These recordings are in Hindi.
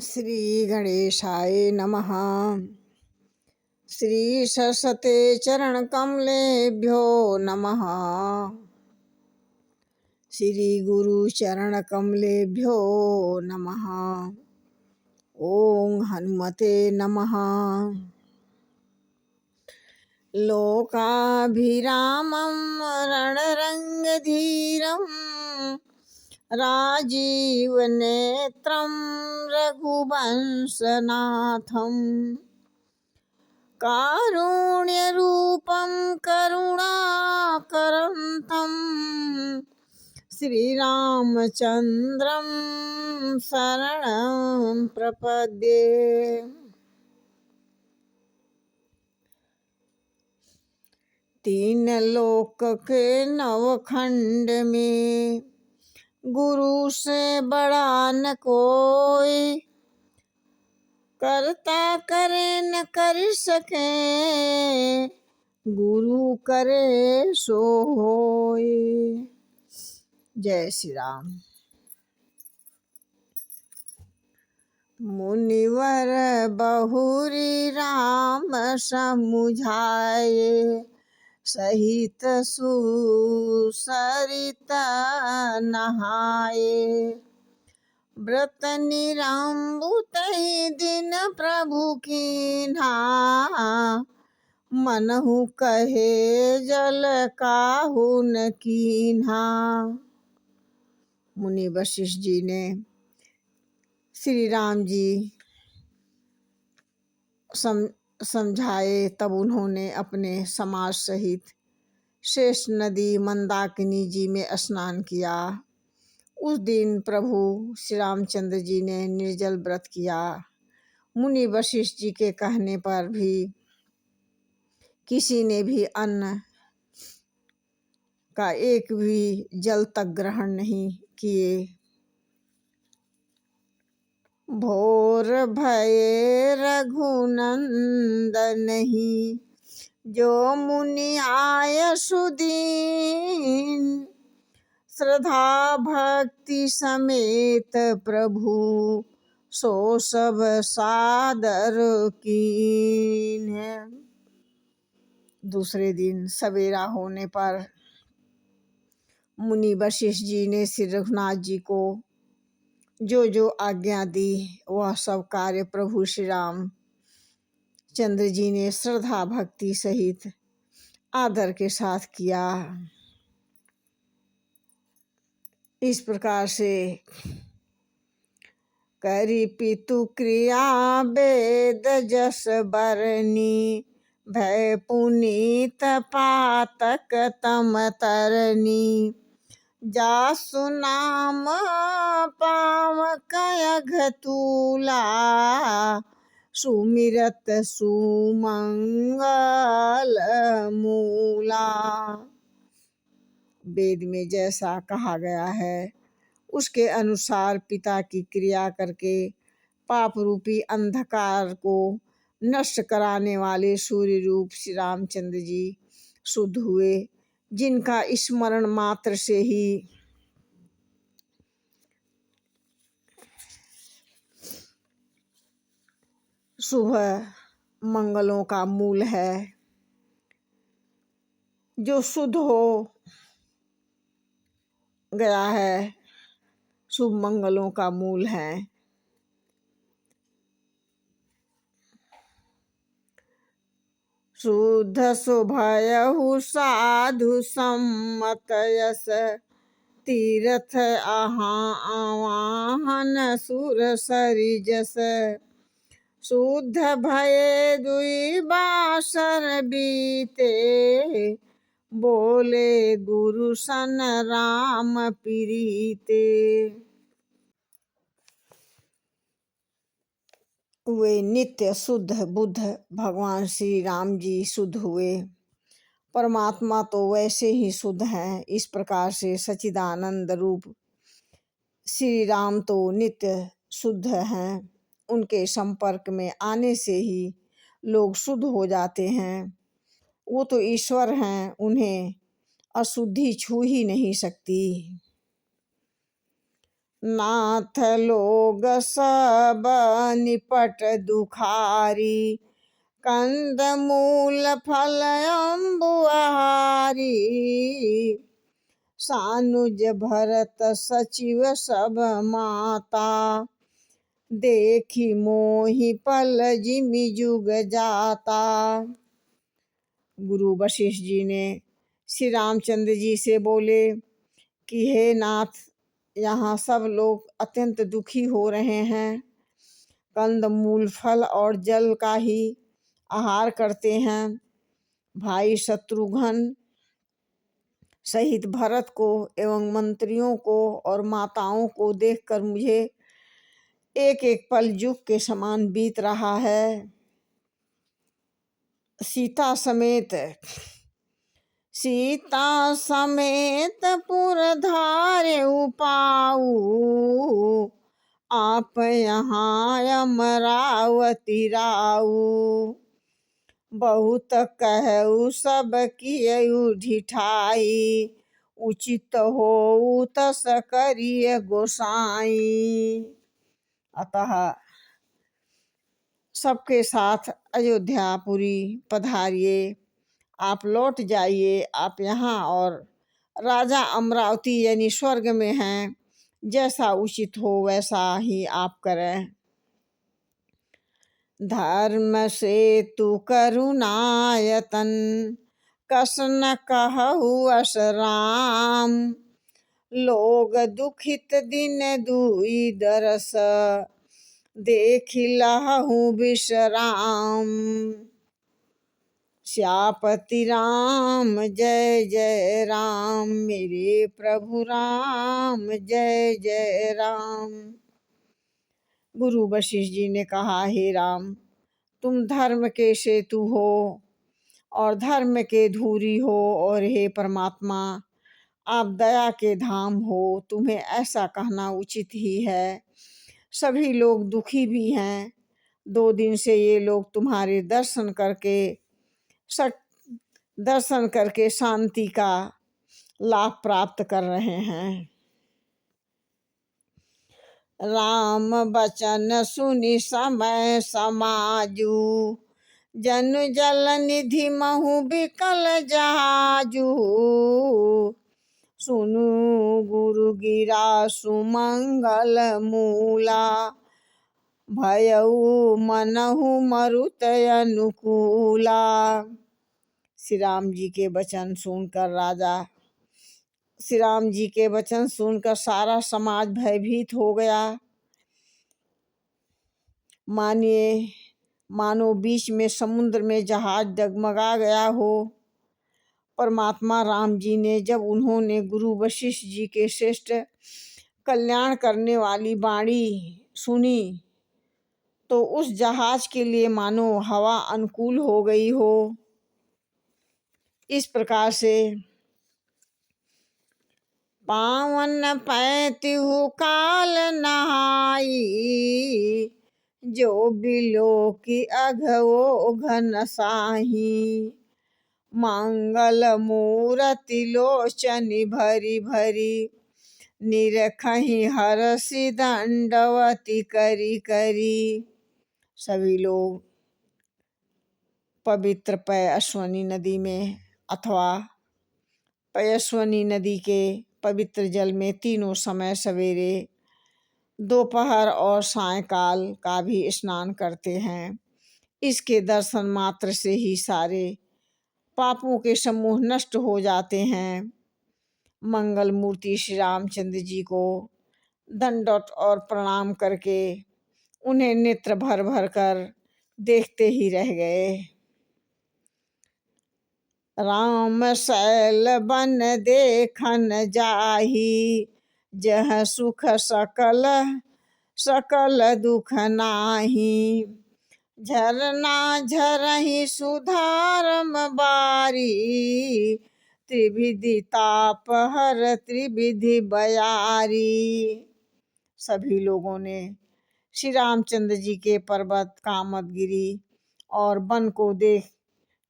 श्री गणेशाय नमः। श्री सरस्वते चरण कमलेभ्यो नमः। श्री गुरु चरण कमलेभ्यो नमः। ओम हनुमते नमः। लोकाभिरामं रणरङ्गधीरं राजीवनेत्रं रघुवंशनाथं कारुण्यरूपं करुणाकरन्तं श्रीरामचन्द्रं शरणं प्रपद्ये। तीन लोक के नवखंड में गुरु से बड़ा न कोई, करता करे न कर सके, गुरु करे सो होय। जय श्री राम। मुनिवर बहुरी राम समुझाए, सहित सुसरित नहाए। व्रत निरंबु तहि दिन प्रभु कीन्हा, मनहु कहे जल काहू न कीन्हा। मुनि वशिष्ठ जी ने श्री राम जी समझाए, तब उन्होंने अपने समाज सहित शेष नदी मंदाकिनी जी में स्नान किया। उस दिन प्रभु श्री रामचंद्र जी ने निर्जल व्रत किया। मुनि वशिष्ठ जी के कहने पर भी किसी ने भी अन्न का एक भी जल तक ग्रहण नहीं किए। भोर भये रघुनंदनहि, जो मुनि आय सुदीन। श्रद्धा भक्ति समेत प्रभु, सो सब सादर कीन्ह। दूसरे दिन सवेरा होने पर मुनि वशिष्ठ जी ने श्री रघुनाथ जी को जो जो आज्ञा दी, वह सब कार्य प्रभु श्री राम चंद्र जी ने श्रद्धा भक्ति सहित आदर के साथ किया। इस प्रकार से करी पितु क्रिया वेद जस बरनी, भय पुनीत पातक तम तरनी। जासु नाम पावक अघतूला, सुमिरत सुमंगल मूला। वेद में जैसा कहा गया है उसके अनुसार पिता की क्रिया करके पाप रूपी अंधकार को नष्ट कराने वाले सूर्य रूप श्री रामचंद्र जी शुद्ध हुए, जिनका स्मरण मात्र से ही शुभ मंगलों का मूल है। जो शुद्ध हो गया है, शुभ मंगलों का मूल है। शुद्ध शुभयहु साधु सम्मत यस, तीर्थ आवाहन सुर सरिजस। शुद्ध भये दुई बासर बीते, बोले गुरु सन राम प्रीते। वे नित्य शुद्ध बुद्ध भगवान श्री राम जी शुद्ध हुए। परमात्मा तो वैसे ही शुद्ध हैं। इस प्रकार से सच्चिदानंद रूप श्री राम तो नित्य शुद्ध हैं। उनके संपर्क में आने से ही लोग शुद्ध हो जाते हैं। वो तो ईश्वर हैं, उन्हें अशुद्धि छू ही नहीं सकती। नाथ लोग सब निपट दुखारी, कंद मूल फल अम्बु आहारी। सानुज भरत सचिव सब माता, देखी मोहि पल जिमि जुग जाता। गुरु वशिष्ठ जी ने श्री रामचंद्र जी से बोले कि हे नाथ, यहाँ सब लोग अत्यंत दुखी हो रहे हैं, कंद मूल फल और जल का ही आहार करते हैं। भाई शत्रुघ्न सहित भरत को एवं मंत्रियों को और माताओं को देखकर मुझे एक एक पल युग के समान बीत रहा है। सीता समेत पुर धारे उपाऊ, आप यहाँ अमरावती राऊ। बहुत कहु सब कियु ढिठाई, उचित हो तस करिय गोसाई। अतः सबके साथ अयोध्यापुरी पधारिए, आप लौट जाइए, आप यहाँ और राजा अमरावती यानी स्वर्ग में हैं, जैसा उचित हो वैसा ही आप करें। धर्म सेतु करुणायतन, कस न कहु अस राम। लोग दुखित दिन दुई दरस, देखि लहु विश्राम। श्यापति राम जय जय राम, मेरे प्रभु राम जय जय राम। गुरु वशिष्ठ जी ने कहा, हे राम, तुम धर्म के सेतु हो और धर्म के धूरी हो, और हे परमात्मा, आप दया के धाम हो, तुम्हें ऐसा कहना उचित ही है। सभी लोग दुखी भी हैं, 2 दिन से ये लोग तुम्हारे दर्शन करके शांति का लाभ प्राप्त कर रहे हैं। राम बचन सुनि समय समाजू, जनु जल निधि महु बिकल जहाजू। सुनु गुरु गिरा सुमंगल मूला, भयउ मनहु मरुत अनुकूला। श्री राम जी के वचन सुनकर सारा समाज भयभीत हो गया। मानो बीच में समुद्र में जहाज डगमगा गया हो। परमात्मा राम जी ने जब उन्होंने गुरु वशिष्ठ जी के श्रेष्ठ कल्याण करने वाली वाणी सुनी, तो उस जहाज के लिए मानो हवा अनुकूल हो गई हो। इस प्रकार से पावन पैतिहु काल नहाई, जो बिलो की अघवो घन साही। मंगल मूरति लोचनि भरी भरी, निरखहि हरषि दंडवती करी करी। सभी लोग पवित्र पयस्विनी नदी में अथवा पयस्विनी नदी के पवित्र जल में तीनों समय सवेरे, दोपहर और सायंकाल का भी स्नान करते हैं। इसके दर्शन मात्र से ही सारे पापों के समूह नष्ट हो जाते हैं। मंगल मूर्ति श्री रामचंद्र जी को दंडवत और प्रणाम करके उन्हें नेत्र भर भर कर देखते ही रह गए। राम शैल बन देखन जाही, जह सुख सकल दुख नाही। झरना झरहि सुधारम बारी, त्रिविधि ताप हर त्रिविधि बयारी। सभी लोगों ने श्री रामचंद्र जी के पर्वत कामदगिरी और वन को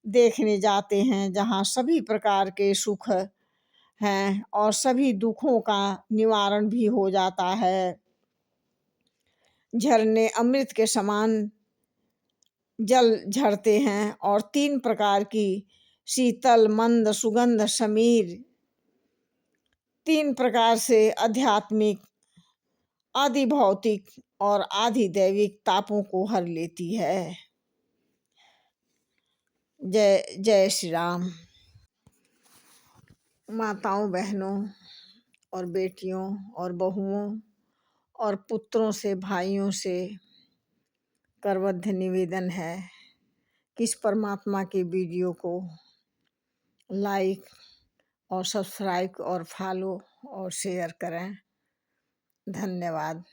देखने जाते हैं, जहाँ सभी प्रकार के सुख हैं और सभी दुखों का निवारण भी हो जाता है। झरने अमृत के समान जल झरते हैं और 3 प्रकार की शीतल, मंद, सुगंध, समीर 3 प्रकार से आध्यात्मिक, आदि भौतिक और आदि दैविक तापों को हर लेती है। जय जय श्री राम। माताओं, बहनों और बेटियों और बहुओं और पुत्रों से, भाइयों से करबद्ध निवेदन है कि इस परमात्मा के वीडियो को लाइक और सब्सक्राइब और फॉलो और शेयर करें। धन्यवाद।